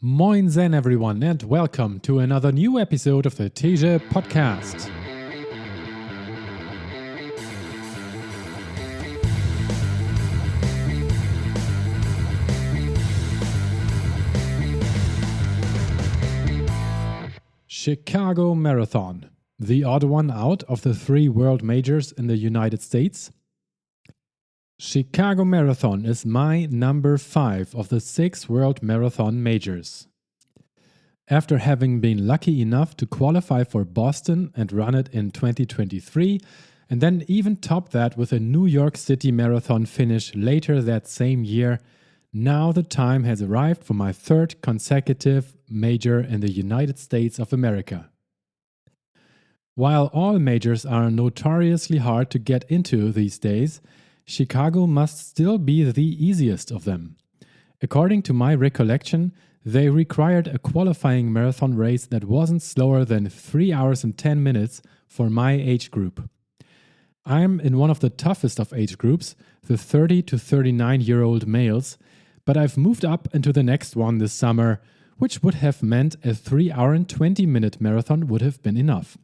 Moin Zen everyone and welcome to another new episode of the Teja Podcast. Chicago Marathon, the odd one out of the three world majors in the United States. Chicago Marathon is my number 5 of the 6 world marathon majors. After having been lucky enough to qualify for Boston and run it in 2023, and then even top that with a New York City Marathon finish later that same year, now the time has arrived for my 3rd consecutive major in the United States of America. While all majors are notoriously hard to get into these days, Chicago must still be the easiest of them. According to my recollection, they required a qualifying marathon race that wasn't slower than 3 hours and 10 minutes for my age group. I'm in one of the toughest of age groups, the 30 to 39-year-old males, but I've moved up into the next one this summer, which would have meant a 3 hour and 20-minute marathon would have been enough.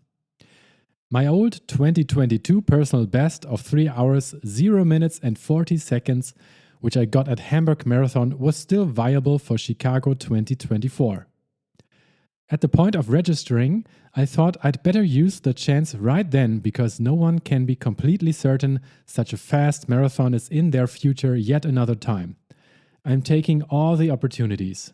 My old 2022 personal best of 3 hours, 0 minutes and 40 seconds, which I got at Hamburg Marathon, was still viable for Chicago 2024. At the point of registering, I thought I'd better use the chance right then because no one can be completely certain such a fast marathon is in their future yet another time. I'm taking all the opportunities.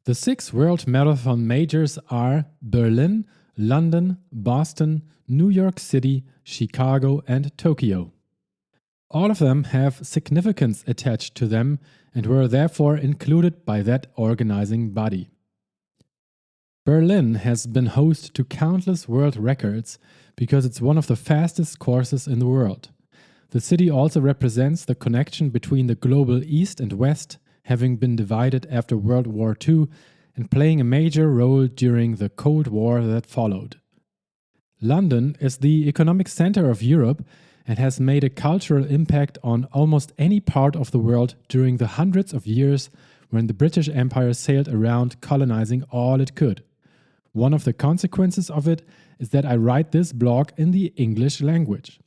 The 6 world marathon majors are Berlin, London, Boston, New York City, Chicago, and Tokyo. All of them have significance attached to them and were therefore included by that organizing body. Berlin has been host to countless world records because it's one of the fastest courses in the world. The city also represents the connection between the global East and West, having been divided after World War II and playing a major role during the Cold War that followed. London is the economic center of Europe and has made a cultural impact on almost any part of the world during the hundreds of years when the British Empire sailed around colonizing all it could. One of the consequences of it is that I write this blog in the English language.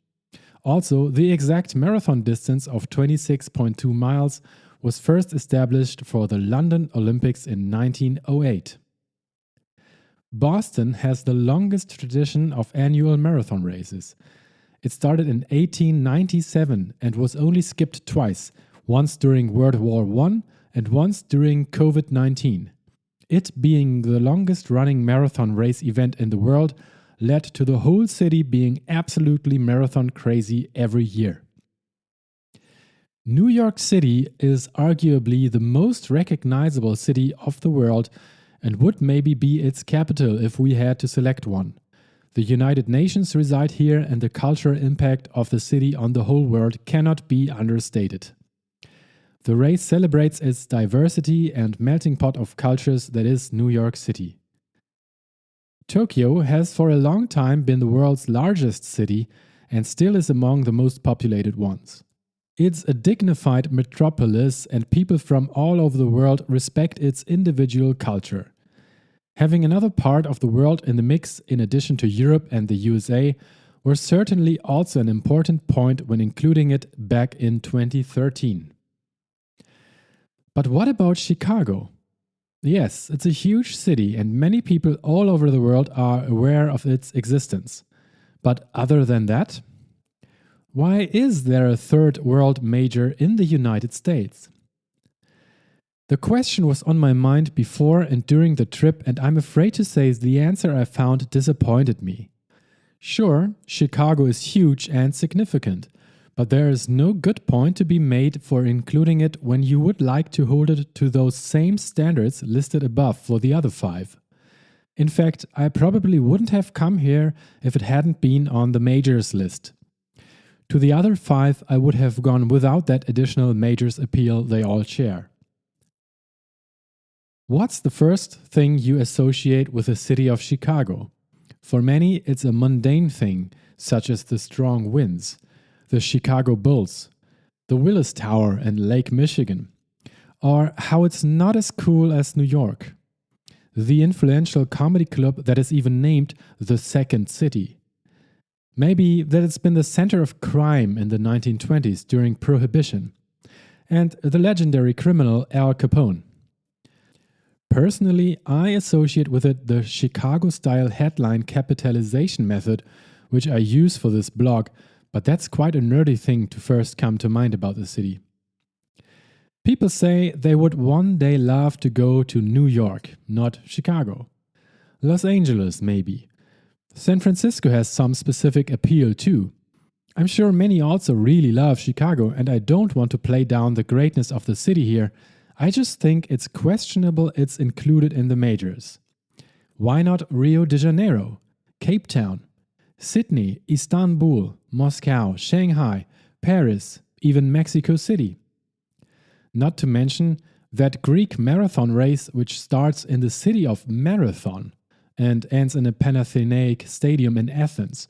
Also, the exact marathon distance of 26.2 miles was first established for the London Olympics in 1908. Boston has the longest tradition of annual marathon races. It started in 1897 and was only skipped twice, once during World War I and once during COVID-19. It being the longest running marathon race event in the world led to the whole city being absolutely marathon crazy every year. New York City is arguably the most recognizable city of the world and would maybe be its capital if we had to select one. The United Nations reside here and the cultural impact of the city on the whole world cannot be understated. The race celebrates its diversity and melting pot of cultures that is New York City. Tokyo has for a long time been the world's largest city and still is among the most populated ones. It's a dignified metropolis and people from all over the world respect its individual culture. Having another part of the world in the mix in addition to Europe and the USA was certainly also an important point when including it back in 2013. But what about Chicago? Yes, it's a huge city and many people all over the world are aware of its existence. But other than that, why is there a 3rd world major in the United States? The question was on my mind before and during the trip, and I'm afraid to say the answer I found disappointed me. Sure, Chicago is huge and significant, but there is no good point to be made for including it when you would like to hold it to those same standards listed above for the other 5. In fact, I probably wouldn't have come here if it hadn't been on the majors list. To the other 5, I would have gone without that additional majors appeal they all share. What's the first thing you associate with the city of Chicago? For many, it's a mundane thing, such as the strong winds, the Chicago Bulls, the Willis Tower and Lake Michigan. or how it's not as cool as New York, the influential comedy club that is even named the Second City. Maybe that it's been the center of crime in the 1920s during Prohibition, and the legendary criminal Al Capone. Personally, I associate with it the Chicago-style headline capitalization method, which I use for this blog, but that's quite a nerdy thing to first come to mind about the city. People say they would one day love to go to New York, not Chicago. Los Angeles, maybe. San Francisco has some specific appeal too. I'm sure many also really love Chicago, and I don't want to play down the greatness of the city here. I just think it's questionable it's included in the majors. Why not Rio de Janeiro, Cape Town, Sydney, Istanbul, Moscow, Shanghai, Paris, even Mexico City? Not to mention that Greek marathon race which starts in the city of Marathon and ends in a Panathenaic stadium in Athens.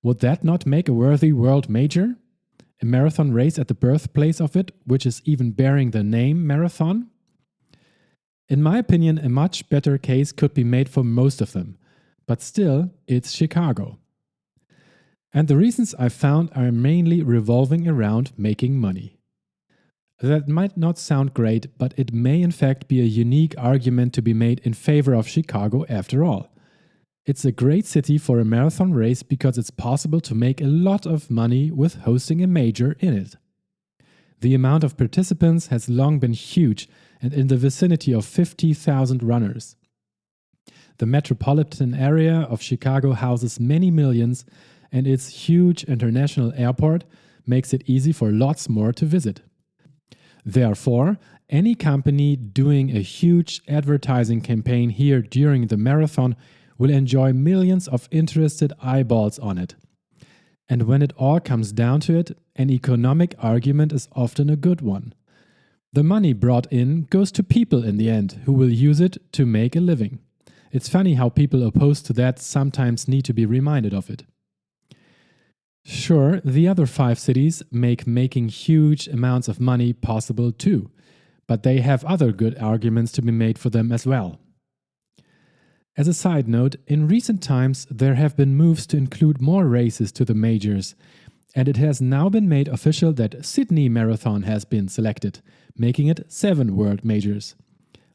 Would that not make a worthy world major? A marathon race at the birthplace of it, which is even bearing the name Marathon? In my opinion, a much better case could be made for most of them, but still, it's Chicago. And the reasons I found are mainly revolving around making money. That might not sound great, but it may in fact be a unique argument to be made in favor of Chicago after all. It's a great city for a marathon race because it's possible to make a lot of money with hosting a major in it. The amount of participants has long been huge and in the vicinity of 50,000 runners. The metropolitan area of Chicago houses many millions, and its huge international airport makes it easy for lots more to visit. Therefore, any company doing a huge advertising campaign here during the marathon will enjoy millions of interested eyeballs on it. And when it all comes down to it, an economic argument is often a good one. The money brought in goes to people in the end who will use it to make a living. It's funny how people opposed to that sometimes need to be reminded of it. Sure, the other 5 cities make making huge amounts of money possible too, but they have other good arguments to be made for them as well. As a side note, in recent times there have been moves to include more races to the majors, and it has now been made official that Sydney Marathon has been selected, making it 7 world majors.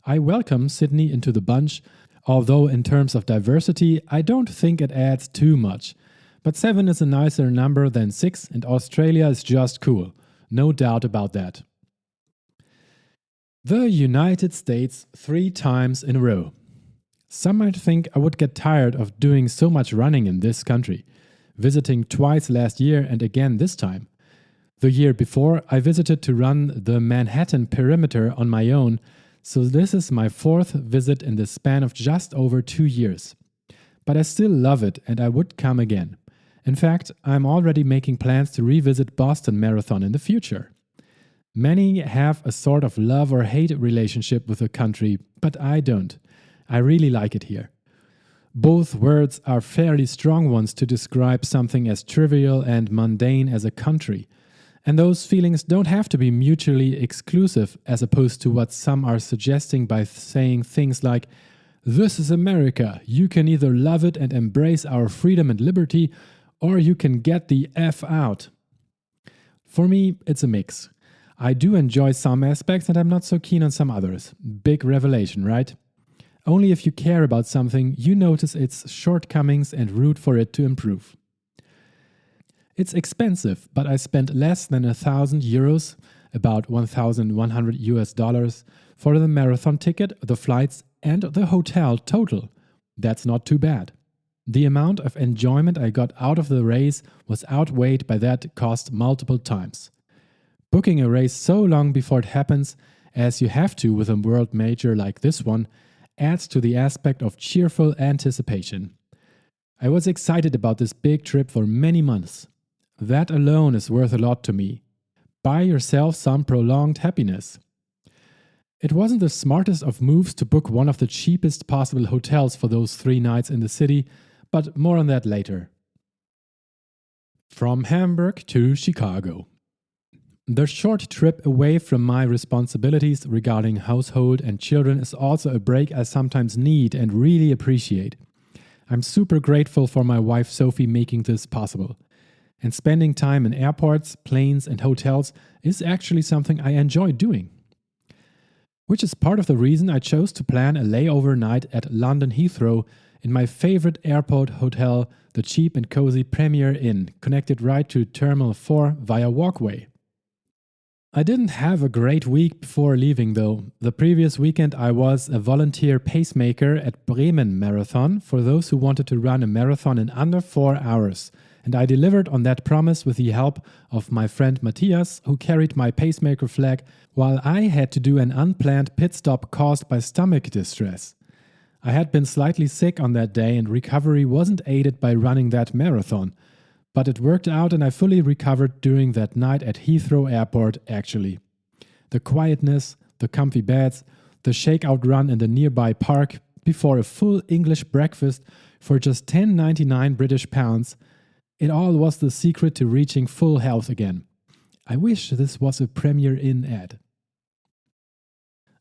I welcome Sydney into the bunch, although in terms of diversity I don't think it adds too much. But 7 is a nicer number than 6, and Australia is just cool, no doubt about that. The United States 3 times in a row. Some might think I would get tired of doing so much running in this country, visiting twice last year and again this time. The year before, I visited to run the Manhattan Perimeter on my own, so this is my 4th visit in the span of just over 2 years. But I still love it and I would come again. In fact, I'm already making plans to revisit Boston Marathon in the future. Many have a sort of love or hate relationship with the country, but I don't. I really like it here. Both words are fairly strong ones to describe something as trivial and mundane as a country. And those feelings don't have to be mutually exclusive, as opposed to what some are suggesting by saying things like, "This is America, you can either love it and embrace our freedom and liberty, or you can get the F out." For me, it's a mix. I do enjoy some aspects and I'm not so keen on some others. Big revelation, right? Only if you care about something, you notice its shortcomings and root for it to improve. It's expensive, but I spent less than €1,000, about $1,100 for the marathon ticket, the flights, and the hotel total. That's not too bad. The amount of enjoyment I got out of the race was outweighed by that cost multiple times. Booking a race so long before it happens, as you have to with a world major like this one, adds to the aspect of cheerful anticipation. I was excited about this big trip for many months. That alone is worth a lot to me. Buy yourself some prolonged happiness. It wasn't the smartest of moves to book one of the cheapest possible hotels for those 3 nights in the city, but more on that later. From Hamburg to Chicago. The short trip away from my responsibilities regarding household and children is also a break I sometimes need and really appreciate. I'm super grateful for my wife Sophie making this possible. And spending time in airports, planes, and hotels is actually something I enjoy doing. Which is part of the reason I chose to plan a layover night at London Heathrow in my favorite airport hotel, the cheap and cozy Premier Inn, connected right to Terminal 4 via walkway. I didn't have a great week before leaving though. The previous weekend I was a volunteer pacemaker at Bremen Marathon for those who wanted to run a marathon in under 4 hours. And I delivered on that promise with the help of my friend Matthias, who carried my pacemaker flag while I had to do an unplanned pit stop caused by stomach distress. I had been slightly sick on that day and recovery wasn't aided by running that marathon. But it worked out and I fully recovered during that night at Heathrow Airport, actually. The quietness, the comfy beds, the shakeout run in the nearby park before a full English breakfast for just £10.99 British pounds, it all was the secret to reaching full health again. I wish this was a Premier Inn ad.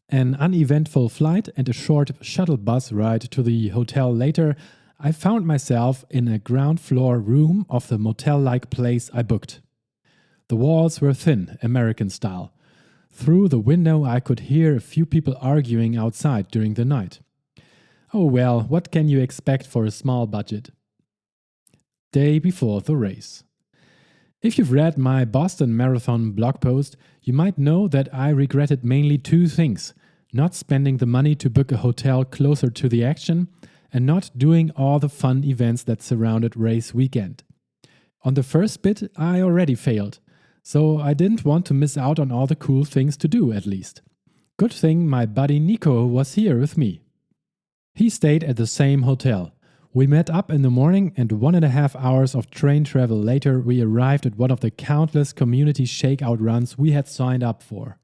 An uneventful flight and a short shuttle bus ride to the hotel later, I found myself in a ground floor room of the motel-like place I booked. The walls were thin, American style. Through the window I could hear a few people arguing outside during the night. Oh well, what can you expect for a small budget? Day before the race. If you've read my Boston Marathon blog post, you might know that I regretted mainly two things: not spending the money to book a hotel closer to the action, and not doing all the fun events that surrounded race weekend. On the first bit, I already failed, so I didn't want to miss out on all the cool things to do, at least. Good thing my buddy Nico was here with me. He stayed at the same hotel. We met up in the morning, and 1.5 hours of train travel later, we arrived at one of the countless community shakeout runs we had signed up for.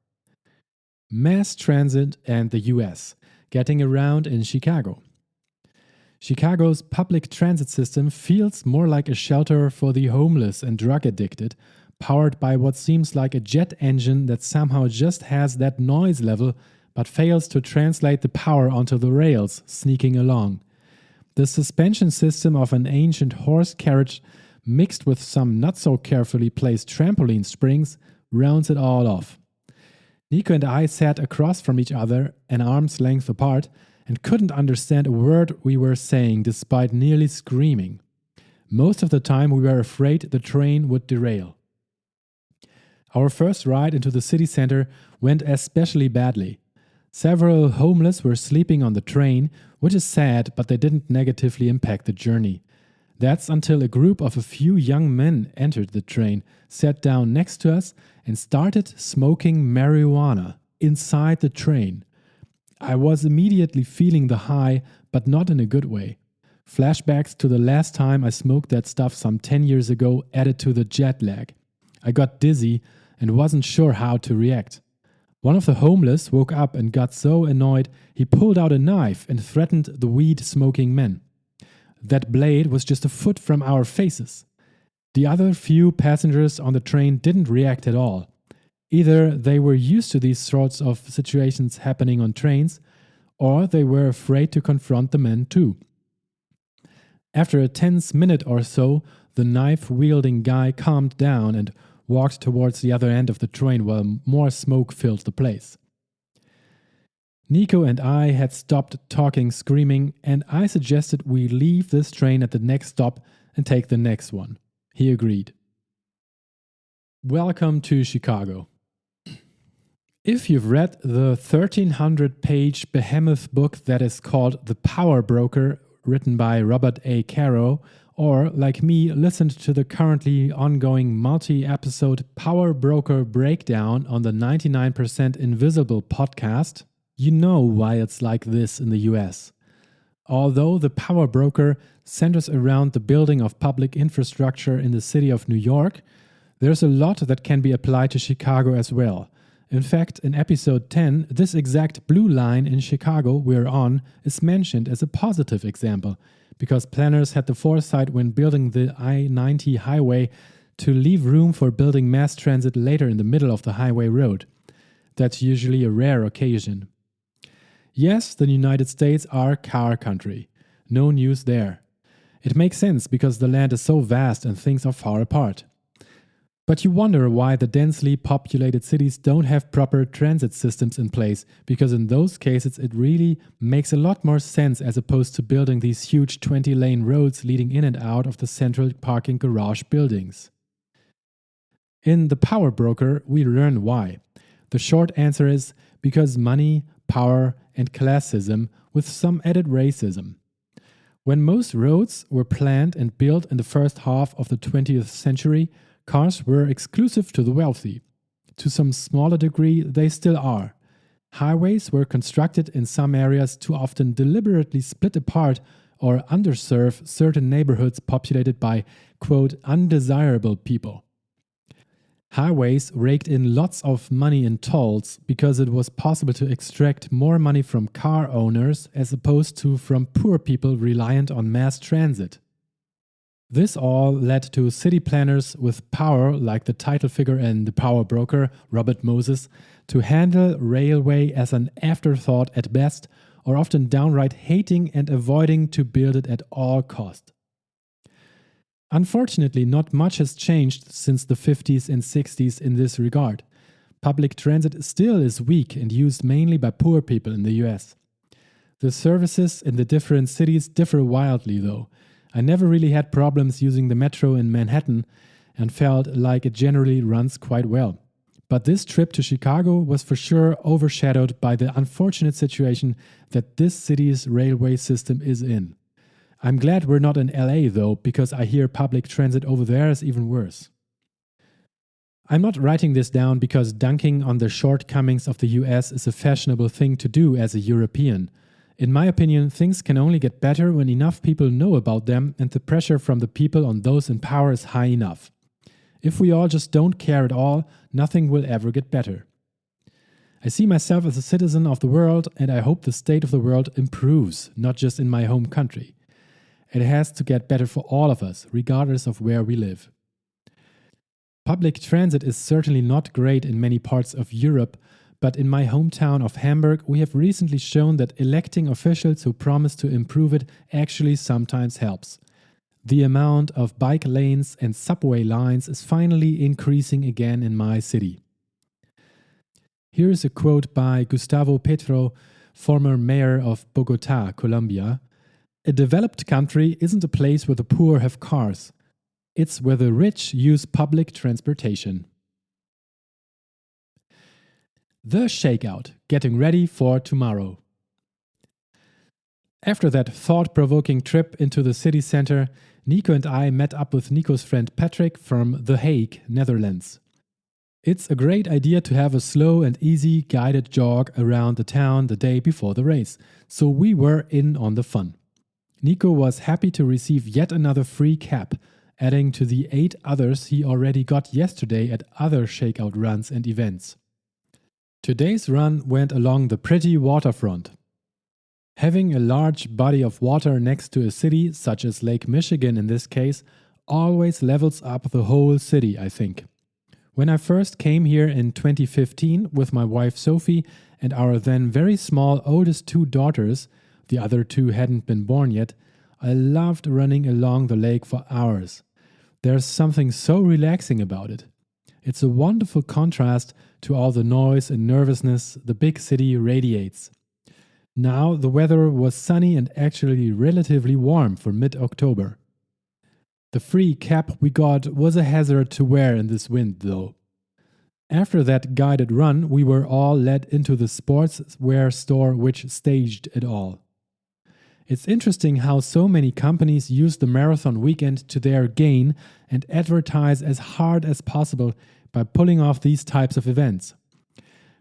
Mass transit and the US, getting around in Chicago. Chicago's public transit system feels more like a shelter for the homeless and drug addicted, powered by what seems like a jet engine that somehow just has that noise level but fails to translate the power onto the rails, sneaking along. The suspension system of an ancient horse carriage mixed with some not so carefully placed trampoline springs rounds it all off. Nico and I sat across from each other, an arm's length apart, and couldn't understand a word we were saying despite nearly screaming. Most of the time we were afraid the train would derail. Our first ride into the city center went especially badly. Several homeless were sleeping on the train, which is sad, but they didn't negatively impact the journey. That's until a group of a few young men entered the train, sat down next to us, and started smoking marijuana inside the train. I was immediately feeling the high, but not in a good way. Flashbacks to the last time I smoked that stuff some 10 years ago added to the jet lag. I got dizzy and wasn't sure how to react. One of the homeless woke up and got so annoyed he pulled out a knife and threatened the weed-smoking men. That blade was just a foot from our faces. The other few passengers on the train didn't react at all. Either they were used to these sorts of situations happening on trains, or they were afraid to confront the men too. After a tense minute or so, the knife-wielding guy calmed down and walked towards the other end of the train while more smoke filled the place. Nico and I had stopped talking, screaming, and I suggested we leave this train at the next stop and take the next one. He agreed. Welcome to Chicago. If you've read the 1,300-page behemoth book that is called The Power Broker, written by Robert A. Caro, or, like me, listened to the currently ongoing multi-episode Power Broker Breakdown on the 99% Invisible podcast, you know why it's like this in the US. Although The Power Broker centers around the building of public infrastructure in the city of New York, there's a lot that can be applied to Chicago as well. In fact, in episode 10, this exact blue line in Chicago we're on is mentioned as a positive example, because planners had the foresight when building the I-90 highway to leave room for building mass transit later in the middle of the highway road. That's usually a rare occasion. Yes, the United States are car country. No news there. It makes sense because the land is so vast and things are far apart. But you wonder why the densely populated cities don't have proper transit systems in place, because in those cases it really makes a lot more sense as opposed to building these huge 20-lane roads leading in and out of the central parking garage buildings. In The Power Broker, we learn why. The short answer is because money, power, and classism with some added racism. When most roads were planned and built in the first half of the 20th century, cars were exclusive to the wealthy. To some smaller degree, they still are. Highways were constructed in some areas to often deliberately split apart or underserve certain neighborhoods populated by, quote, undesirable people. Highways raked in lots of money in tolls because it was possible to extract more money from car owners as opposed to from poor people reliant on mass transit. This all led to city planners with power, like the title figure in The Power Broker, Robert Moses, to handle railway as an afterthought at best, or often downright hating and avoiding to build it at all cost. Unfortunately, not much has changed since the 50s and 60s in this regard. Public transit still is weak and used mainly by poor people in the US. The services in the different cities differ wildly, though. I never really had problems using the metro in Manhattan and felt like it generally runs quite well. But this trip to Chicago was for sure overshadowed by the unfortunate situation that this city's railway system is in. I'm glad we're not in LA though, because I hear public transit over there is even worse. I'm not writing this down because dunking on the shortcomings of the US is a fashionable thing to do as a European. In my opinion, things can only get better when enough people know about them and the pressure from the people on those in power is high enough. If we all just don't care at all, nothing will ever get better. I see myself as a citizen of the world and I hope the state of the world improves, not just in my home country. It has to get better for all of us, regardless of where we live. Public transit is certainly not great in many parts of Europe, but in my hometown of Hamburg, we have recently shown that electing officials who promise to improve it actually sometimes helps. The amount of bike lanes and subway lines is finally increasing again in my city. Here is a quote by Gustavo Petro, former mayor of Bogotá, Colombia. A developed country isn't a place where the poor have cars. It's where the rich use public transportation. The Shakeout, getting ready for tomorrow. After that thought-provoking trip into the city center, Nico and I met up with Nico's friend Patrick from The Hague, Netherlands. It's a great idea to have a slow and easy guided jog around the town the day before the race, so we were in on the fun. Nico was happy to receive yet another free cap, adding to the 8 others he already got yesterday at other shakeout runs and events. Today's run went along the pretty waterfront. Having a large body of water next to a city, such as Lake Michigan in this case, always levels up the whole city, I think. When I first came here in 2015 with my wife Sophie and our then very small oldest 2 daughters, the other 2 hadn't been born yet, I loved running along the lake for hours. There's something so relaxing about it. It's a wonderful contrast to all the noise and nervousness the big city radiates. Now the weather was sunny and actually relatively warm for mid-October. The free cap we got was a hazard to wear in this wind though. After that guided run, we were all led into the sportswear store which staged it all. It's interesting how so many companies use the marathon weekend to their gain and advertise as hard as possible by pulling off these types of events.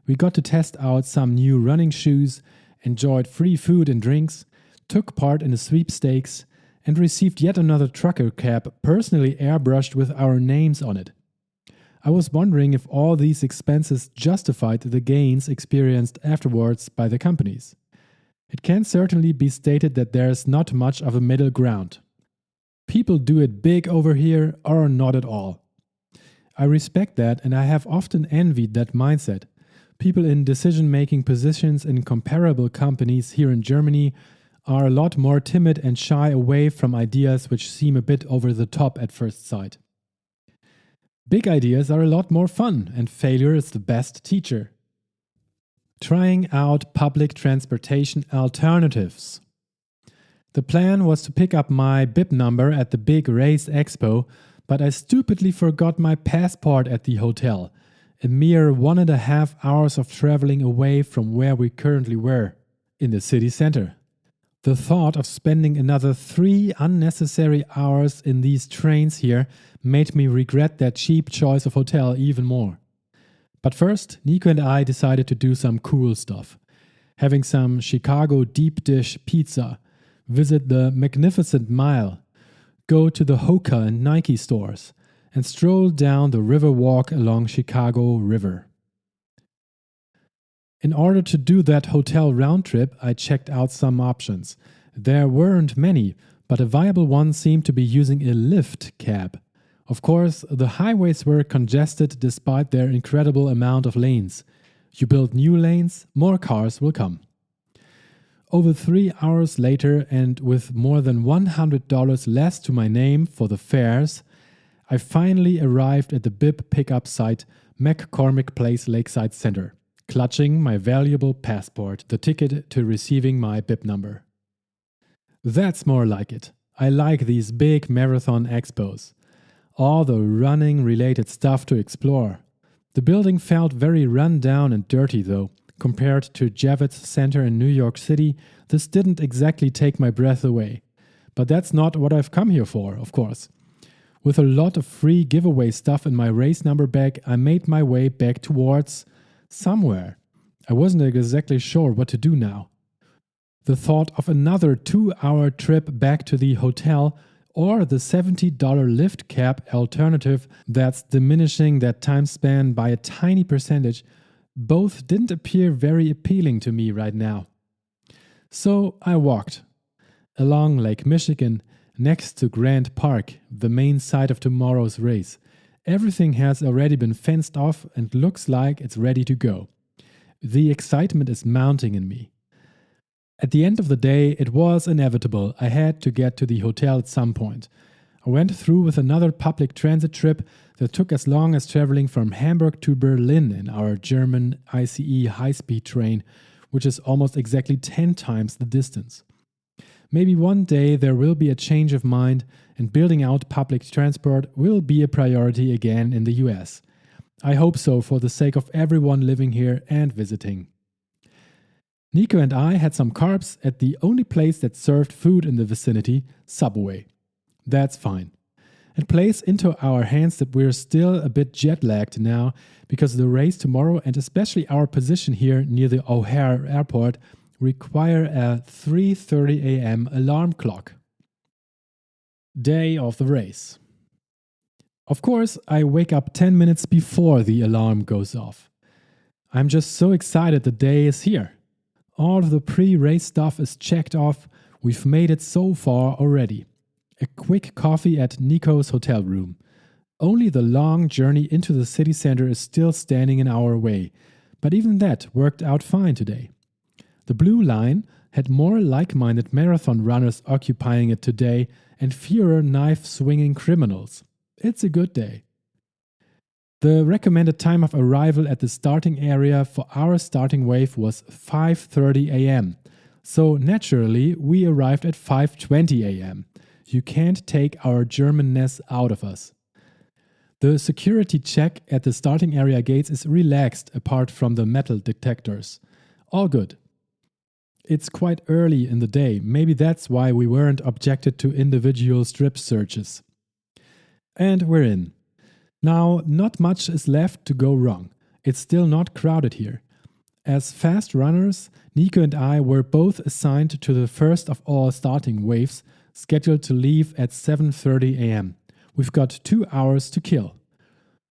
We got to test out some new running shoes, enjoyed free food and drinks, took part in a sweepstakes, and received yet another trucker cap personally airbrushed with our names on it. I was wondering if all these expenses justified the gains experienced afterwards by the companies. It can certainly be stated that there's not much of a middle ground. People do it big over here or not at all. I respect that, and I have often envied that mindset. People in decision-making positions in comparable companies here in Germany are a lot more timid and shy away from ideas which seem a bit over the top at first sight. Big ideas are a lot more fun, and failure is the best teacher. Trying out public transportation alternatives. The plan was to pick up my bib number at the big race expo, but I stupidly forgot my passport at the hotel, a mere 1.5 hours of traveling away from where we currently were, in the city center. The thought of spending another 3 unnecessary hours in these trains here made me regret that cheap choice of hotel even more. But first, Nico and I decided to do some cool stuff. Having some Chicago deep dish pizza, visit the Magnificent Mile, go to the Hoka and Nike stores, and stroll down the river walk along Chicago River. In order to do that hotel round trip, I checked out some options. There weren't many, but a viable one seemed to be using a Lyft cab. Of course, the highways were congested despite their incredible amount of lanes. You build new lanes, more cars will come. Over 3 hours later, and with more than $100 less to my name for the fares, I finally arrived at the bib pickup site, McCormick Place Lakeside Center, clutching my valuable passport, the ticket to receiving my bib number. That's more like it. I like these big marathon expos. All the running-related stuff to explore. The building felt very run down and dirty though. Compared to Javits Center in New York City, this didn't exactly take my breath away. But that's not what I've come here for, of course. With a lot of free giveaway stuff in my race number bag, I made my way back towards somewhere. I wasn't exactly sure what to do now. The thought of another 2-hour trip back to the hotel or the $70 Lyft cab alternative that's diminishing that time span by a tiny percentage both didn't appear very appealing to me right now. So I walked along Lake Michigan next to Grant Park, the main site of tomorrow's race. Everything has already been fenced off and looks like it's ready to go. The excitement is mounting in me. At the end of the day, it was inevitable. I had to get to the hotel at some point. I went through with another public transit trip that took as long as traveling from Hamburg to Berlin in our German ICE high-speed train, which is almost exactly 10 times the distance. Maybe one day there will be a change of mind and building out public transport will be a priority again in the US. I hope so for the sake of everyone living here and visiting. Nico and I had some carbs at the only place that served food in the vicinity, Subway. That's fine. It plays into our hands that we're still a bit jet-lagged now because the race tomorrow and especially our position here near the O'Hare Airport require a 3:30 a.m. alarm clock. Day of the race. Of course, I wake up 10 minutes before the alarm goes off. I'm just so excited the day is here. All of the pre-race stuff is checked off. We've made it so far already. A quick coffee at Nico's hotel room. Only the long journey into the city center is still standing in our way, but even that worked out fine today. The Blue Line had more like-minded marathon runners occupying it today and fewer knife-swinging criminals. It's a good day. The recommended time of arrival at the starting area for our starting wave was 5:30 a.m. So naturally, we arrived at 5:20 a.m. You can't take our Germanness out of us. The security check at the starting area gates is relaxed apart from the metal detectors. All good. It's quite early in the day, maybe that's why we weren't objected to individual strip searches. And we're in. Now, not much is left to go wrong. It's still not crowded here. As fast runners, Nico and I were both assigned to the first of all starting waves, scheduled to leave at 7:30 a.m. We've got 2 hours to kill.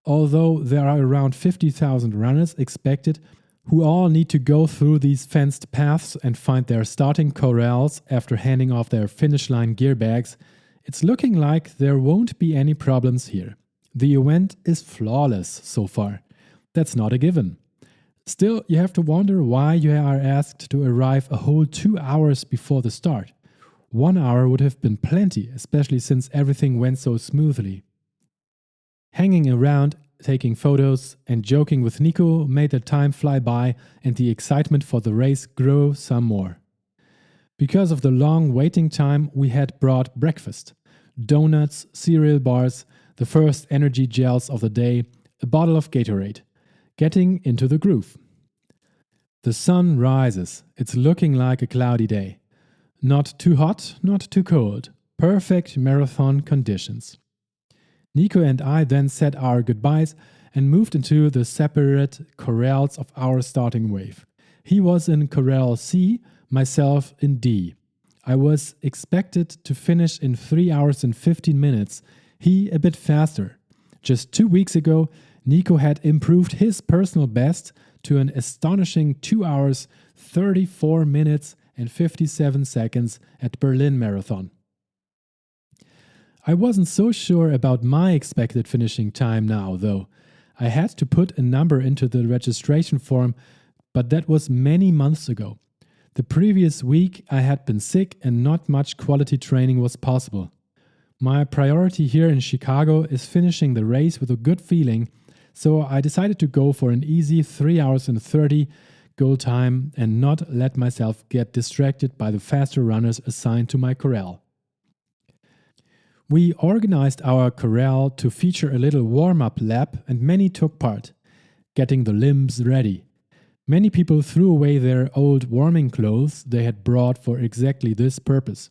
Although there are around 50,000 runners expected, who all need to go through these fenced paths and find their starting corrals after handing off their finish line gear bags, it's looking like there won't be any problems here. The event is flawless so far. That's not a given. Still, you have to wonder why you are asked to arrive a whole 2 hours before the start. 1 hour would have been plenty, especially since everything went so smoothly. Hanging around, taking photos, and joking with Nico made the time fly by and the excitement for the race grow some more. Because of the long waiting time, we had brought breakfast: donuts, cereal bars, the first energy gels of the day, a bottle of Gatorade. Getting into the groove. The sun rises. It's looking like a cloudy day. Not too hot, not too cold. Perfect marathon conditions. Nico and I then said our goodbyes and moved into the separate corrals of our starting wave. He was in Corral C, myself in D. I was expected to finish in 3 hours and 15 minutes, he a bit faster. Just 2 weeks ago, Nico had improved his personal best to an astonishing 2 hours, 34 minutes and 57 seconds at Berlin Marathon. I wasn't so sure about my expected finishing time now, though. I had to put a number into the registration form, but that was many months ago. The previous week I had been sick and not much quality training was possible. My priority here in Chicago is finishing the race with a good feeling, so I decided to go for an easy 3 hours and 30 goal time and not let myself get distracted by the faster runners assigned to my corral. We organized our corral to feature a little warm-up lap and many took part, getting the limbs ready. Many people threw away their old warming clothes they had brought for exactly this purpose.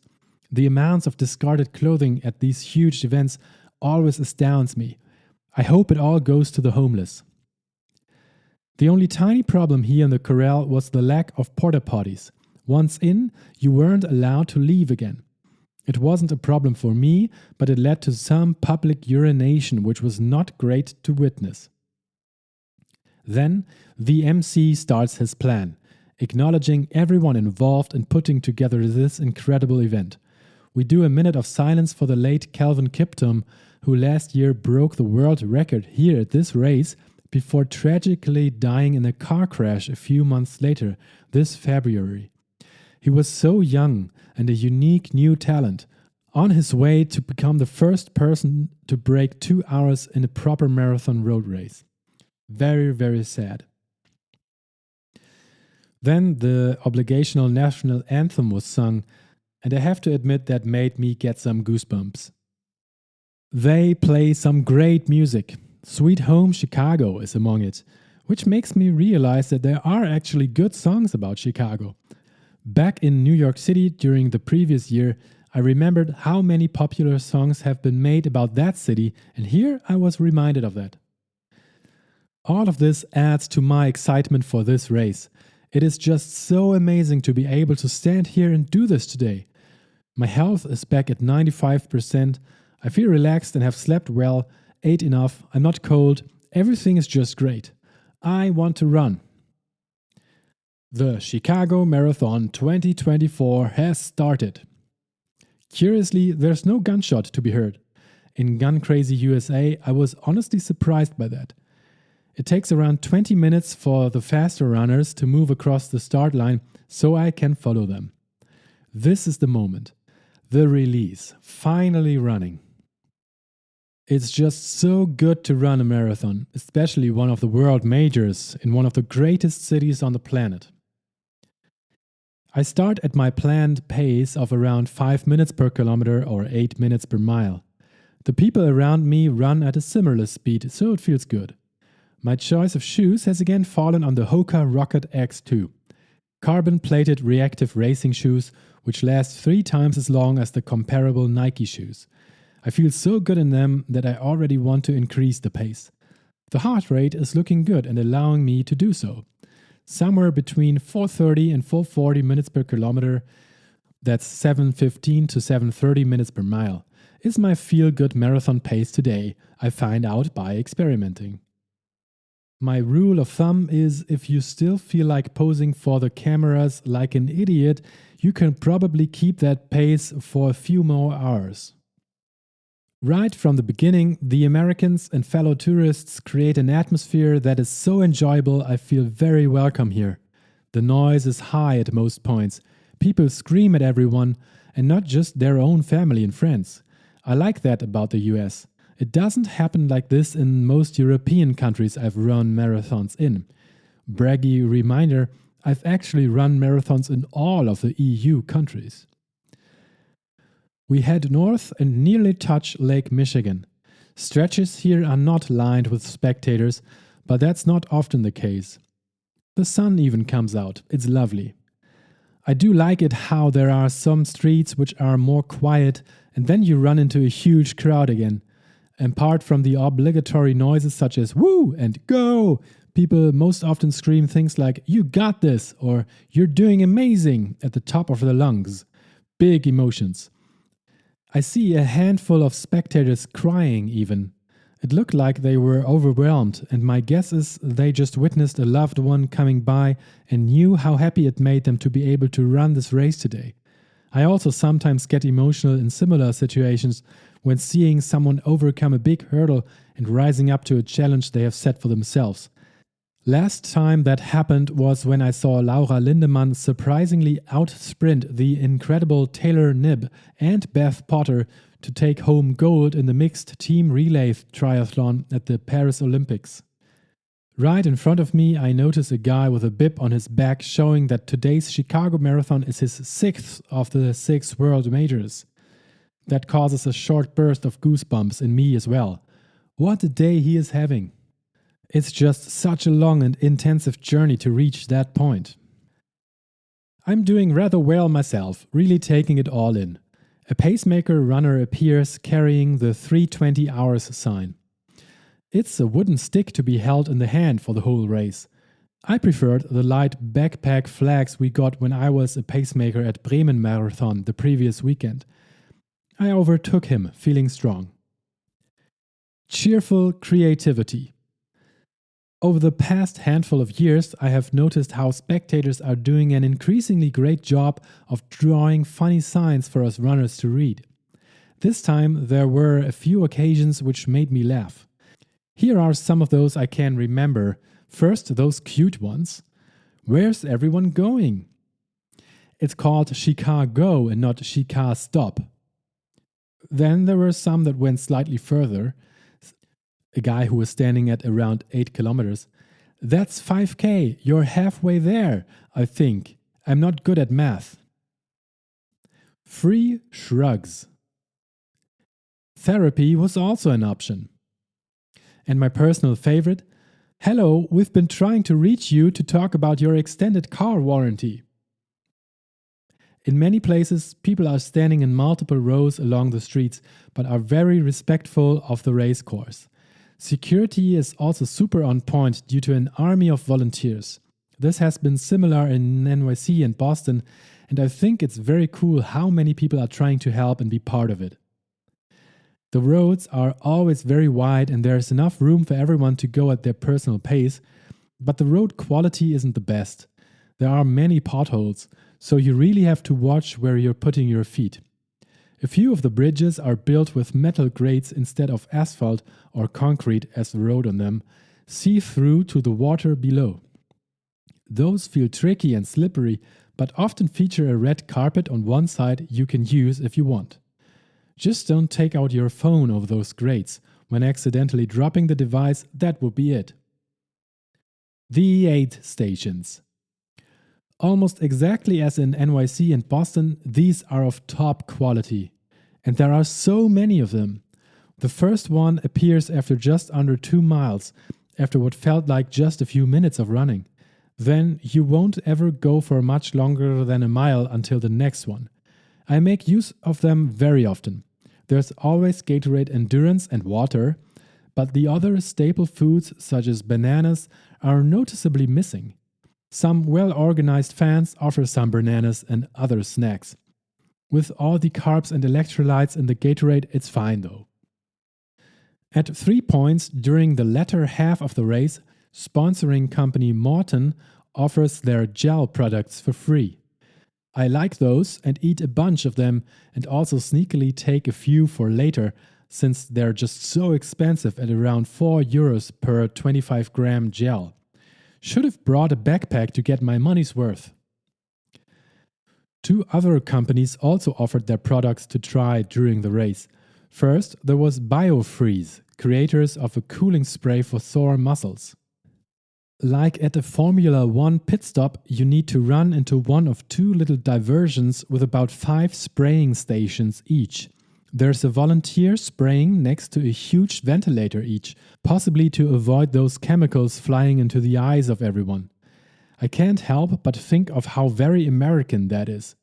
The amounts of discarded clothing at these huge events always astounds me. I hope it all goes to the homeless. The only tiny problem here in the corral was the lack of porta potties. Once in, you weren't allowed to leave again. It wasn't a problem for me, but it led to some public urination, which was not great to witness. Then, the MC starts his plan, acknowledging everyone involved in putting together this incredible event. We do a minute of silence for the late Kelvin Kiptum, who last year broke the world record here at this race before tragically dying in a car crash a few months later, this February. He was so young and a unique new talent, on his way to become the first person to break 2 hours in a proper marathon road race. Very, very sad. Then the obligational national anthem was sung, and I have to admit that made me get some goosebumps. They play some great music. Sweet Home Chicago is among it, which makes me realize that there are actually good songs about Chicago. Back in New York City during the previous year, I remembered how many popular songs have been made about that city, and here I was reminded of that. All of this adds to my excitement for this race. It is just so amazing to be able to stand here and do this today. My health is back at 95%. I feel relaxed and have slept well, ate enough, I'm not cold, everything is just great. I want to run. The Chicago Marathon 2024 has started. Curiously, there's no gunshot to be heard. In Gun Crazy USA, I was honestly surprised by that. It takes around 20 minutes for the faster runners to move across the start line so I can follow them. This is the moment. The release. Finally running. It's just so good to run a marathon, especially one of the world majors in one of the greatest cities on the planet. I start at my planned pace of around 5 minutes per kilometer or 8 minutes per mile. The people around me run at a similar speed, so it feels good. My choice of shoes has again fallen on the Hoka Rocket X2. Carbon-plated reactive racing shoes which last 3 times as long as the comparable Nike shoes. I feel so good in them that I already want to increase the pace. The heart rate is looking good and allowing me to do so. Somewhere between 430 and 440 minutes per kilometer, that's 715 to 730 minutes per mile, is my feel-good marathon pace today, I find out by experimenting. My rule of thumb is if you still feel like posing for the cameras like an idiot, you can probably keep that pace for a few more hours. Right from the beginning, the Americans and fellow tourists create an atmosphere that is so enjoyable I feel very welcome here. The noise is high at most points. People scream at everyone, and not just their own family and friends. I like that about the US. It doesn't happen like this in most European countries I've run marathons in. Braggy reminder, I've actually run marathons in all of the EU countries. We head north and nearly touch Lake Michigan. Stretches here are not lined with spectators, but that's not often the case. The sun even comes out. It's lovely. I do like it how there are some streets which are more quiet and then you run into a huge crowd again. Apart from the obligatory noises such as woo and go, people most often scream things like you got this or you're doing amazing at the top of their lungs. Big emotions. I see a handful of spectators crying even. It looked like they were overwhelmed, and my guess is they just witnessed a loved one coming by and knew how happy it made them to be able to run this race today. I also sometimes get emotional in similar situations when seeing someone overcome a big hurdle and rising up to a challenge they have set for themselves. Last time that happened was when I saw Laura Lindemann surprisingly outsprint the incredible Taylor Knibb and Beth Potter to take home gold in the mixed team relay triathlon at the Paris Olympics. Right in front of me, I notice a guy with a bib on his back showing that today's Chicago Marathon is his 6th of the 6 world majors. That causes a short burst of goosebumps in me as well. What a day he is having! It's just such a long and intensive journey to reach that point. I'm doing rather well myself, really taking it all in. A pacemaker runner appears carrying the 3:20 hours sign. It's a wooden stick to be held in the hand for the whole race. I preferred the light backpack flags we got when I was a pacemaker at Bremen Marathon the previous weekend. I overtook him, feeling strong. Cheerful creativity. Over the past handful of years, I have noticed how spectators are doing an increasingly great job of drawing funny signs for us runners to read. This time, there were a few occasions which made me laugh. Here are some of those I can remember. First, those cute ones. Where's everyone going? It's called Chicago and not Chica Stop. Then there were some that went slightly further. A guy who was standing at around 8 kilometers. That's 5K, you're halfway there, I think. I'm not good at math. Free shrugs. Therapy was also an option. And my personal favorite, hello, we've been trying to reach you to talk about your extended car warranty. In many places, people are standing in multiple rows along the streets, but are very respectful of the race course. Security is also super on point due to an army of volunteers. This has been similar in NYC and Boston, and I think it's very cool how many people are trying to help and be part of it. The roads are always very wide and there's enough room for everyone to go at their personal pace, but the road quality isn't the best. There are many potholes, so you really have to watch where you're putting your feet. A few of the bridges are built with metal grates instead of asphalt or concrete as the road on them, see through to the water below. Those feel tricky and slippery, but often feature a red carpet on one side you can use if you want. Just don't take out your phone over those grates. When accidentally dropping the device, that would be it. The aid stations. Almost exactly as in NYC and Boston, these are of top quality. And there are so many of them. The first one appears after just under 2 miles, after what felt like just a few minutes of running. Then you won't ever go for much longer than a mile until the next one. I make use of them very often. There's always Gatorade Endurance and water, but the other staple foods such as bananas are noticeably missing. Some well-organized fans offer some bananas and other snacks. With all the carbs and electrolytes in the Gatorade, it's fine though. At 3 points during the latter half of the race, sponsoring company Maurten offers their gel products for free. I like those and eat a bunch of them and also sneakily take a few for later, since they're just so expensive at around €4 per 25-gram gel. Should have brought a backpack to get my money's worth. 2 other companies also offered their products to try during the race. First, there was BioFreeze, creators of a cooling spray for sore muscles. Like at a Formula 1 pit stop, you need to run into one of 2 little diversions with about 5 spraying stations each. There's a volunteer spraying next to a huge ventilator each, possibly to avoid those chemicals flying into the eyes of everyone. I can't help but think of how very American that is.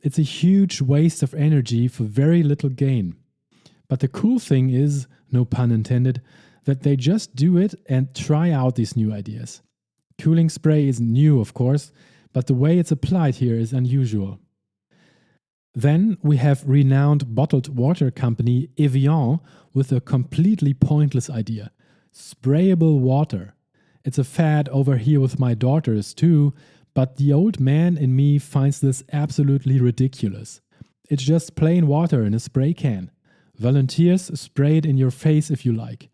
It's a huge waste of energy for very little gain. But the cool thing is, no pun intended, that they just do it and try out these new ideas. Cooling spray is new, of course, but the way it's applied here is unusual. Then we have renowned bottled water company Evian with a completely pointless idea. Sprayable water. It's a fad over here with my daughters too, but the old man in me finds this absolutely ridiculous. It's just plain water in a spray can. Volunteers spray it in your face if you like.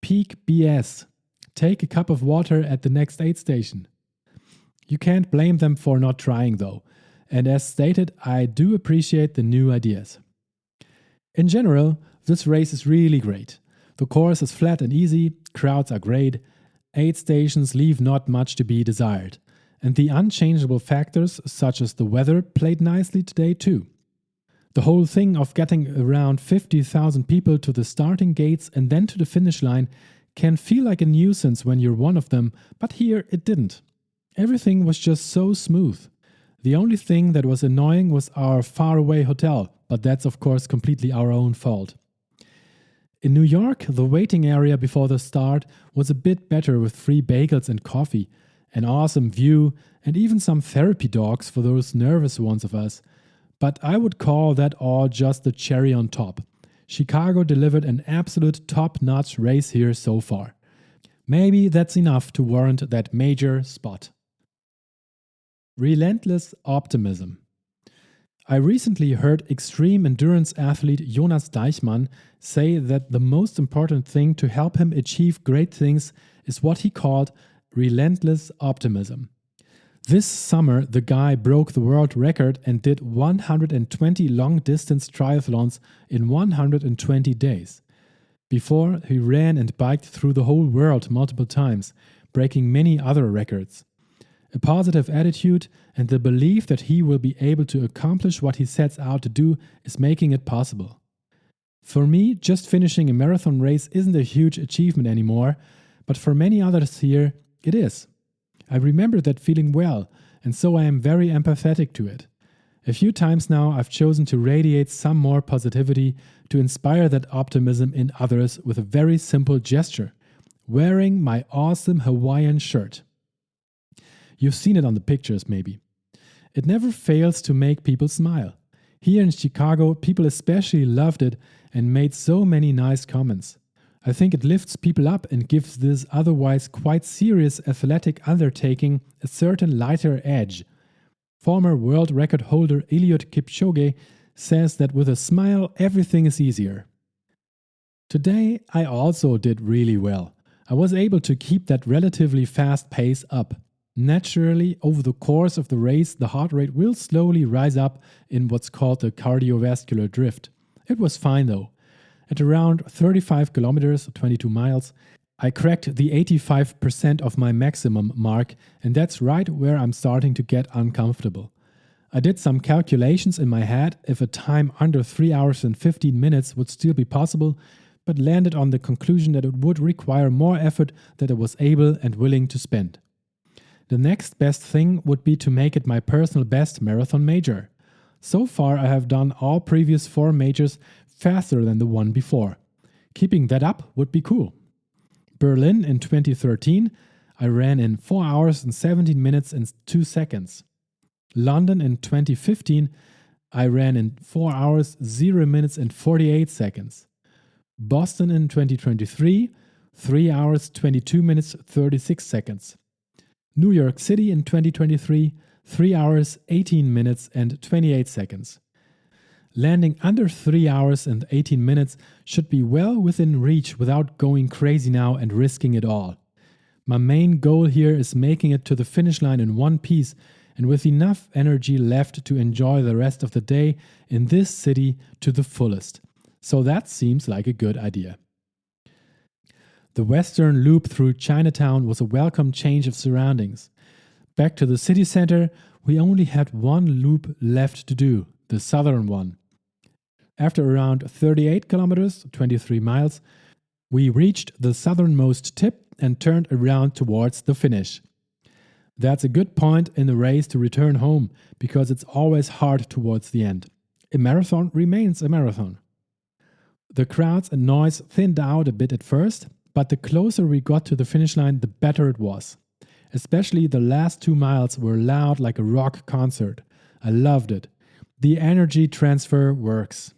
Peak BS. Take a cup of water at the next aid station. You can't blame them for not trying though, and as stated, I do appreciate the new ideas. In general, this race is really great. The course is flat and easy, crowds are great, aid stations leave not much to be desired, and the unchangeable factors such as the weather played nicely today too. The whole thing of getting around 50,000 people to the starting gates and then to the finish line can feel like a nuisance when you're one of them, but here it didn't. Everything was just so smooth. The only thing that was annoying was our faraway hotel, but that's of course completely our own fault. In New York, the waiting area before the start was a bit better with free bagels and coffee, an awesome view, and even some therapy dogs for those nervous ones of us. But I would call that all just the cherry on top. Chicago delivered an absolute top-notch race here so far. Maybe that's enough to warrant that major spot. Relentless optimism. I recently heard extreme endurance athlete Jonas Deichmann say that the most important thing to help him achieve great things is what he called relentless optimism. This summer, the guy broke the world record and did 120 long-distance triathlons in 120 days. Before, he ran and biked through the whole world multiple times, breaking many other records. A positive attitude and the belief that he will be able to accomplish what he sets out to do is making it possible. For me, just finishing a marathon race isn't a huge achievement anymore, but for many others here, it is. I remember that feeling well, and so I am very empathetic to it. A few times now I've chosen to radiate some more positivity to inspire that optimism in others with a very simple gesture: wearing my awesome Hawaiian shirt. You've seen it on the pictures maybe. It never fails to make people smile. Here in Chicago, people especially loved it and made so many nice comments. I think it lifts people up and gives this otherwise quite serious athletic undertaking a certain lighter edge. Former world record holder Eliud Kipchoge says that with a smile everything is easier. Today I also did really well. I was able to keep that relatively fast pace up. Naturally, over the course of the race, the heart rate will slowly rise up in what's called the cardiovascular drift. It was fine though. At around 35 kilometers, 22 miles, I cracked the 85% of my maximum mark, and that's right where I'm starting to get uncomfortable. I did some calculations in my head if a time under 3 hours and 15 minutes would still be possible, but landed on the conclusion that it would require more effort than I was able and willing to spend. The next best thing would be to make it my personal best marathon major. So far I have done all previous 4 majors faster than the one before. Keeping that up would be cool. Berlin in 2013, I ran in 4 hours and 17 minutes and 2 seconds. London in 2015, I ran in 4 hours, 0 minutes and 48 seconds. Boston in 2023, 3 hours, 22 minutes, 36 seconds. New York City in 2023, 3 hours, 18 minutes and 28 seconds. Landing under 3 hours and 18 minutes should be well within reach without going crazy now and risking it all. My main goal here is making it to the finish line in one piece and with enough energy left to enjoy the rest of the day in this city to the fullest. So that seems like a good idea. The western loop through Chinatown was a welcome change of surroundings. Back to the city center, we only had one loop left to do, the southern one. After around 38 kilometers, 23 miles, we reached the southernmost tip and turned around towards the finish. That's a good point in the race to return home because it's always hard towards the end. A marathon remains a marathon. The crowds and noise thinned out a bit at first, but the closer we got to the finish line, the better it was. Especially the last 2 miles were loud like a rock concert. I loved it. The energy transfer works.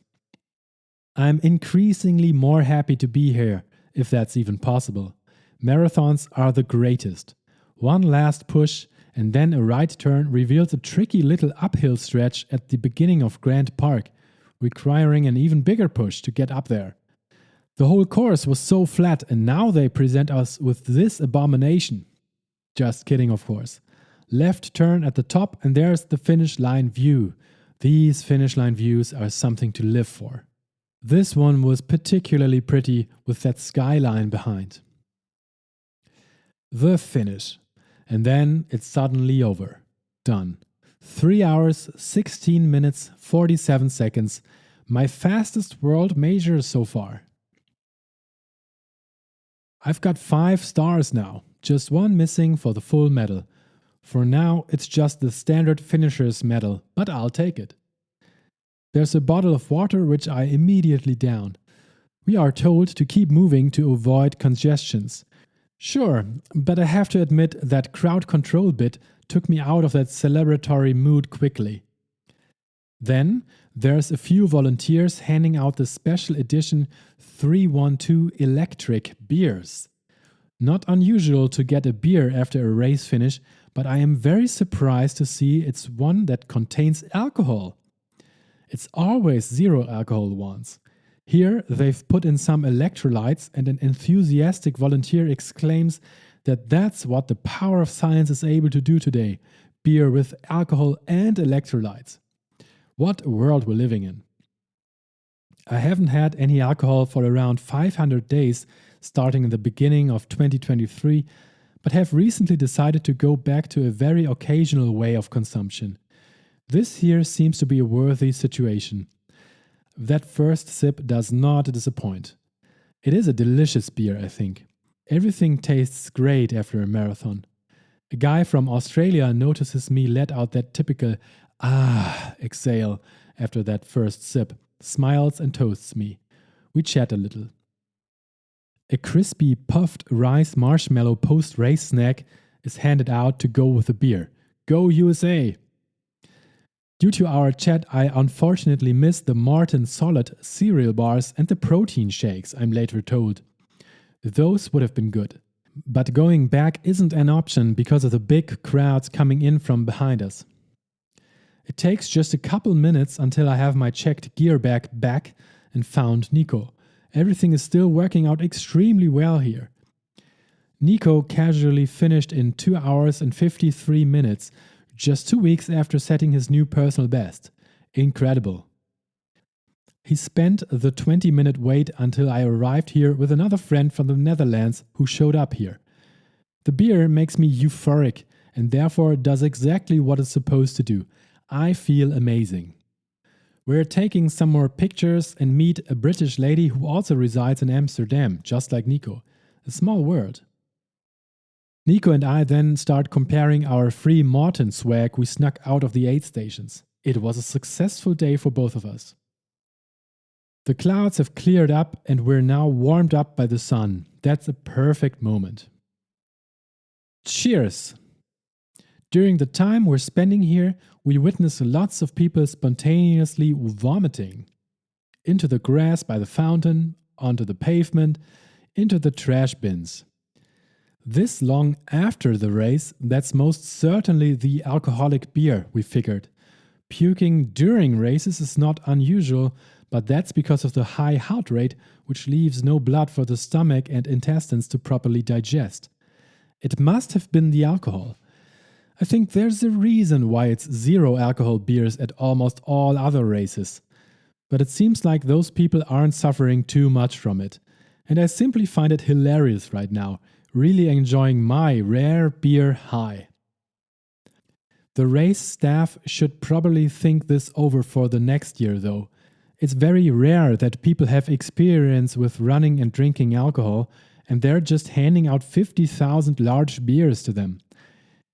I'm increasingly more happy to be here, if that's even possible. Marathons are the greatest. One last push and then a right turn reveals a tricky little uphill stretch at the beginning of Grant Park, requiring an even bigger push to get up there. The whole course was so flat and now they present us with this abomination. Just kidding, of course. Left turn at the top and there's the finish line view. These finish line views are something to live for. This one was particularly pretty with that skyline behind. The finish. And then it's suddenly over. Done. 3 hours, 16 minutes, 47 seconds. My fastest world major so far. I've got 5 stars now, just one missing for the full medal. For now, it's just the standard finisher's medal, but I'll take it. There's a bottle of water which I immediately down. We are told to keep moving to avoid congestions. Sure, but I have to admit that crowd control bit took me out of that celebratory mood quickly. Then there's a few volunteers handing out the special edition 312 electric beers. Not unusual to get a beer after a race finish, but I am very surprised to see it's one that contains alcohol. It's always zero alcohol ones. Here they've put in some electrolytes and an enthusiastic volunteer exclaims that that's what the power of science is able to do today. Beer with alcohol and electrolytes. What a world we're living in. I haven't had any alcohol for around 500 days starting in the beginning of 2023, but have recently decided to go back to a very occasional way of consumption. This here seems to be a worthy situation. That first sip does not disappoint. It is a delicious beer, I think. Everything tastes great after a marathon. A guy from Australia notices me let out that typical exhale after that first sip, smiles and toasts me. We chat a little. A crispy puffed rice marshmallow post-race snack is handed out to go with the beer. Go USA! Due to our chat, I unfortunately missed the Martin Solid cereal bars and the protein shakes, I'm later told. Those would have been good. But going back isn't an option because of the big crowds coming in from behind us. It takes just a couple minutes until I have my checked gear bag back and found Nico. Everything is still working out extremely well here. Nico casually finished in 2 hours and 53 minutes, just 2 weeks after setting his new personal best. Incredible. He spent the 20-minute wait until I arrived here with another friend from the Netherlands who showed up here. The beer makes me euphoric and therefore does exactly what it's supposed to do. I feel amazing. We're taking some more pictures and meet a British lady who also resides in Amsterdam, just like Nico. A small world. Nico and I then start comparing our free Martin swag we snuck out of the aid stations. It was a successful day for both of us. The clouds have cleared up and we're now warmed up by the sun. That's a perfect moment. Cheers! During the time we're spending here, we witness lots of people spontaneously vomiting. Into the grass by the fountain, onto the pavement, into the trash bins. This long after the race, that's most certainly the alcoholic beer, we figured. Puking during races is not unusual, but that's because of the high heart rate, which leaves no blood for the stomach and intestines to properly digest. It must have been the alcohol. I think there's a reason why it's zero alcohol beers at almost all other races. But it seems like those people aren't suffering too much from it. And I simply find it hilarious right now, really enjoying my rare beer high. The race staff should probably think this over for the next year though. It's very rare that people have experience with running and drinking alcohol, and they're just handing out 50,000 large beers to them.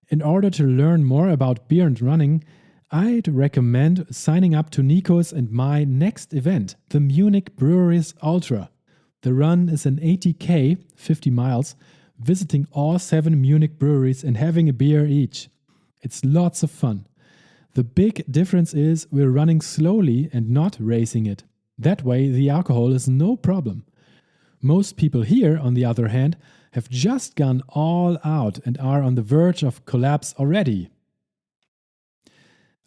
In order to learn more about beer and running, I'd recommend signing up to Nico's and my next event, the Munich Breweries Ultra. The run is an 80k, 50 miles, visiting all 7 Munich breweries and having a beer each. It's lots of fun. The big difference is we're running slowly and not racing it. That way the alcohol is no problem. Most people here, on the other hand, have just gone all out and are on the verge of collapse already.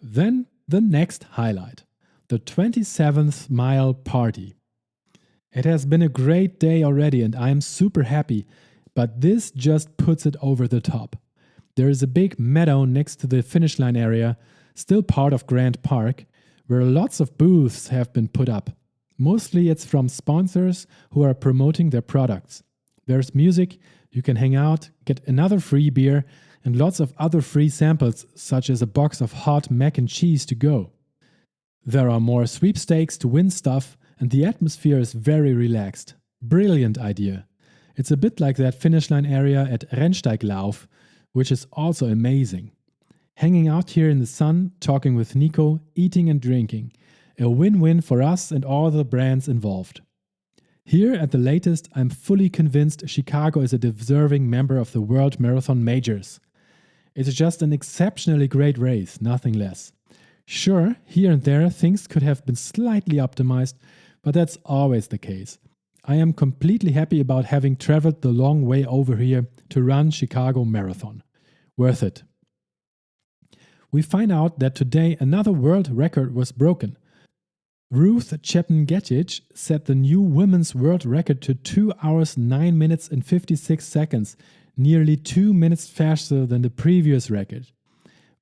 Then the next highlight, the 27th mile party. It has been a great day already and I'm super happy, but this just puts it over the top. There is a big meadow next to the finish line area, still part of Grand Park, where lots of booths have been put up. Mostly it's from sponsors who are promoting their products. There's music, you can hang out, get another free beer, and lots of other free samples, such as a box of hot mac and cheese to go. There are more sweepstakes to win stuff, and the atmosphere is very relaxed. Brilliant idea. It's a bit like that finish line area at Rennsteiglauf, which is also amazing. Hanging out here in the sun, talking with Nico, eating and drinking. A win-win for us and all the brands involved. Here at the latest, I'm fully convinced Chicago is a deserving member of the World Marathon Majors. It's just an exceptionally great race, nothing less. Sure, here and there things could have been slightly optimized, but that's always the case. I am completely happy about having traveled the long way over here to run Chicago Marathon. Worth it. We find out that today another world record was broken. Ruth Chepngetich set the new women's world record to 2 hours 9 minutes and 56 seconds, nearly 2 minutes faster than the previous record.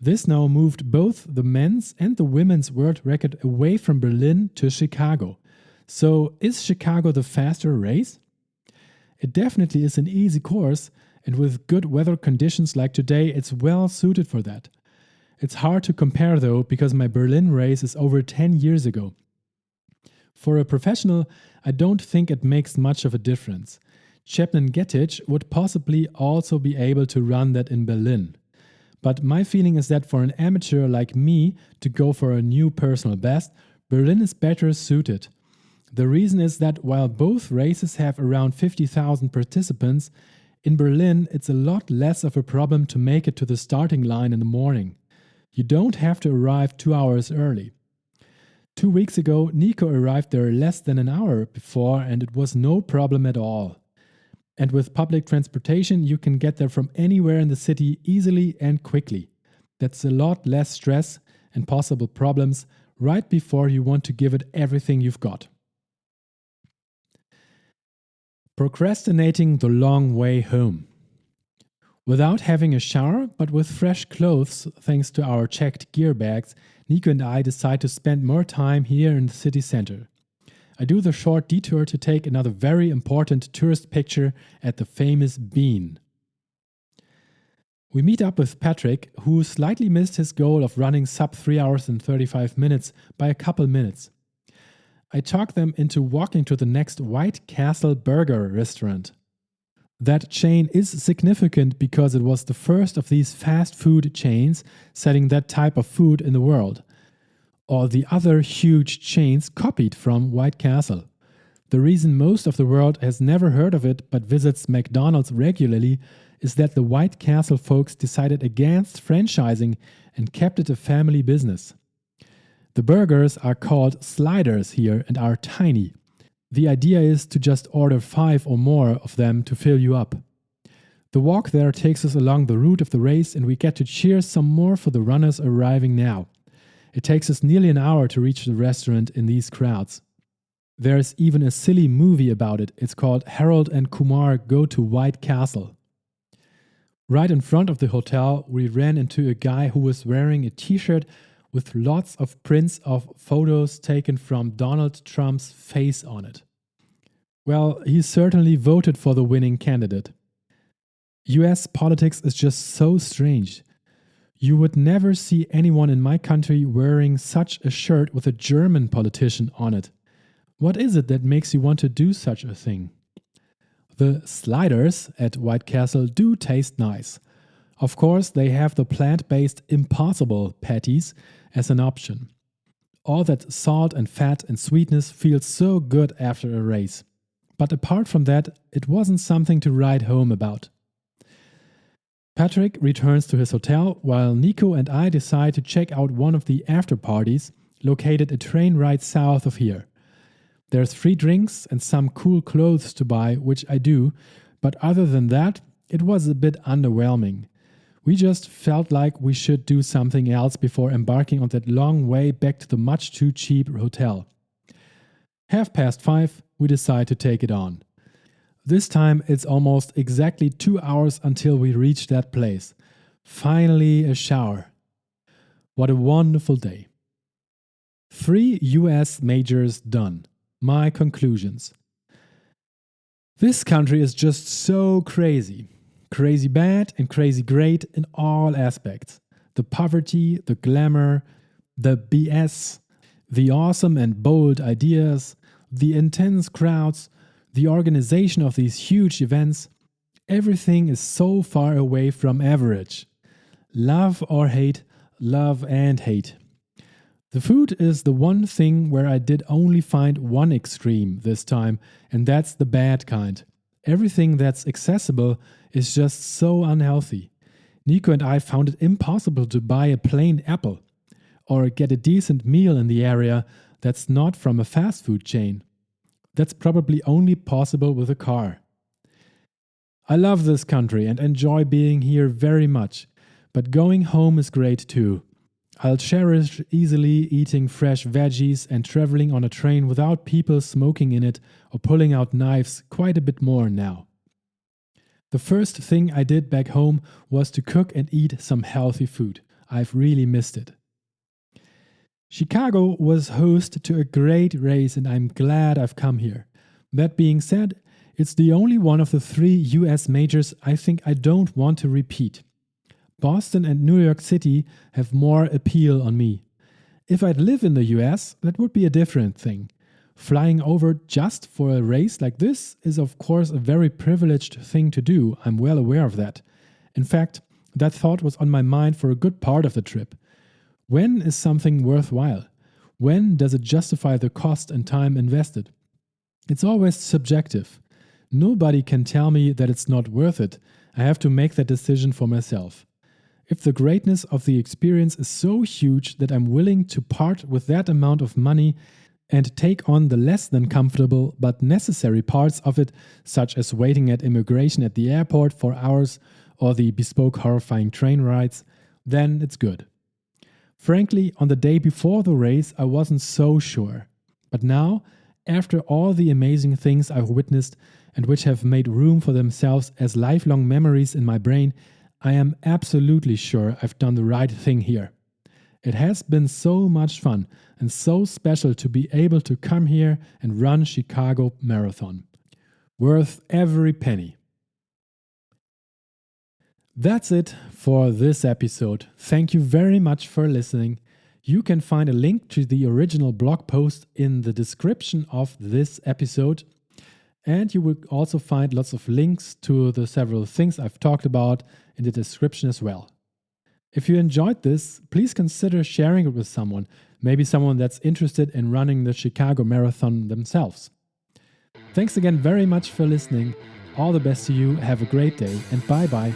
This now moved both the men's and the women's world record away from Berlin to Chicago. So is Chicago the faster race? It definitely is an easy course, and with good weather conditions like today, it's well suited for that. It's hard to compare though, because my Berlin race is over 10 years ago. For a professional, I don't think it makes much of a difference. Chepngetich would possibly also be able to run that in Berlin. But my feeling is that for an amateur like me to go for a new personal best, Berlin is better suited. The reason is that while both races have around 50,000 participants, in Berlin it's a lot less of a problem to make it to the starting line in the morning. You don't have to arrive 2 hours early. 2 weeks ago, Nico arrived there less than an hour before and it was no problem at all. And with public transportation, you can get there from anywhere in the city easily and quickly. That's a lot less stress and possible problems right before you want to give it everything you've got. Procrastinating the long way home. Without having a shower, but with fresh clothes thanks to our checked gear bags, Nico and I decide to spend more time here in the city center. I do the short detour to take another very important tourist picture at the famous Bean. We meet up with Patrick, who slightly missed his goal of running sub 3 hours and 35 minutes by a couple minutes. I talk them into walking to the next White Castle Burger restaurant. That chain is significant because it was the first of these fast food chains selling that type of food in the world. All the other huge chains copied from White Castle. The reason most of the world has never heard of it but visits McDonald's regularly is that the White Castle folks decided against franchising and kept it a family business. The burgers are called sliders here and are tiny. The idea is to just order 5 or more of them to fill you up. The walk there takes us along the route of the race and we get to cheer some more for the runners arriving now. It takes us nearly an hour to reach the restaurant in these crowds. There's even a silly movie about it. It's called Harold and Kumar Go to White Castle. Right in front of the hotel, we ran into a guy who was wearing a t-shirt with lots of prints of photos taken from Donald Trump's face on it. Well, he certainly voted for the winning candidate. US politics is just so strange. You would never see anyone in my country wearing such a shirt with a German politician on it. What is it that makes you want to do such a thing? The sliders at White Castle do taste nice. Of course, they have the plant-based Impossible patties as an option. All that salt and fat and sweetness feels so good after a race. But apart from that, it wasn't something to write home about. Patrick returns to his hotel while Nico and I decide to check out one of the after parties located a train ride south of here. There's free drinks and some cool clothes to buy, which I do, but other than that, it was a bit underwhelming. We just felt like we should do something else before embarking on that long way back to the much too cheap hotel. 5:30, we decide to take it on. This time it's almost exactly 2 hours until we reach that place. Finally a shower. What a wonderful day. 3 US majors done. My conclusions. This country is just so crazy. Crazy bad and crazy great in all aspects. The poverty, the glamour, the BS, the awesome and bold ideas, the intense crowds, the organization of these huge events. Everything is so far away from average. Love or hate, love and hate. The food is the one thing where I did only find one extreme this time, and that's the bad kind. Everything that's accessible is just so unhealthy. Nico and I found it impossible to buy a plain apple or get a decent meal in the area that's not from a fast food chain. That's probably only possible with a car. I love this country and enjoy being here very much, but going home is great too. I'll cherish easily eating fresh veggies and traveling on a train without people smoking in it or pulling out knives quite a bit more now. The first thing I did back home was to cook and eat some healthy food. I've really missed it. Chicago was host to a great race and I'm glad I've come here. That being said, it's the only one of the 3 US majors I think I don't want to repeat. Boston and New York City have more appeal on me. If I'd live in the US, that would be a different thing. Flying over just for a race like this is of course a very privileged thing to do. I'm well aware of that. In fact, that thought was on my mind for a good part of the trip. When is something worthwhile? When does it justify the cost and time invested? It's always subjective. Nobody can tell me that it's not worth it. I have to make that decision for myself. If the greatness of the experience is so huge that I'm willing to part with that amount of money and take on the less than comfortable but necessary parts of it, such as waiting at immigration at the airport for hours or the bespoke horrifying train rides, then it's good. Frankly, on the day before the race, I wasn't so sure. But now, after all the amazing things I've witnessed and which have made room for themselves as lifelong memories in my brain, I am absolutely sure I've done the right thing here. It has been so much fun and so special to be able to come here and run Chicago Marathon. Worth every penny. That's it for this episode. Thank you very much for listening. You can find a link to the original blog post in the description of this episode. And you will also find lots of links to the several things I've talked about in the description as well. If you enjoyed this, please consider sharing it with someone, maybe someone that's interested in running the Chicago Marathon themselves. Thanks again very much for listening. All the best to you, have a great day, and bye-bye.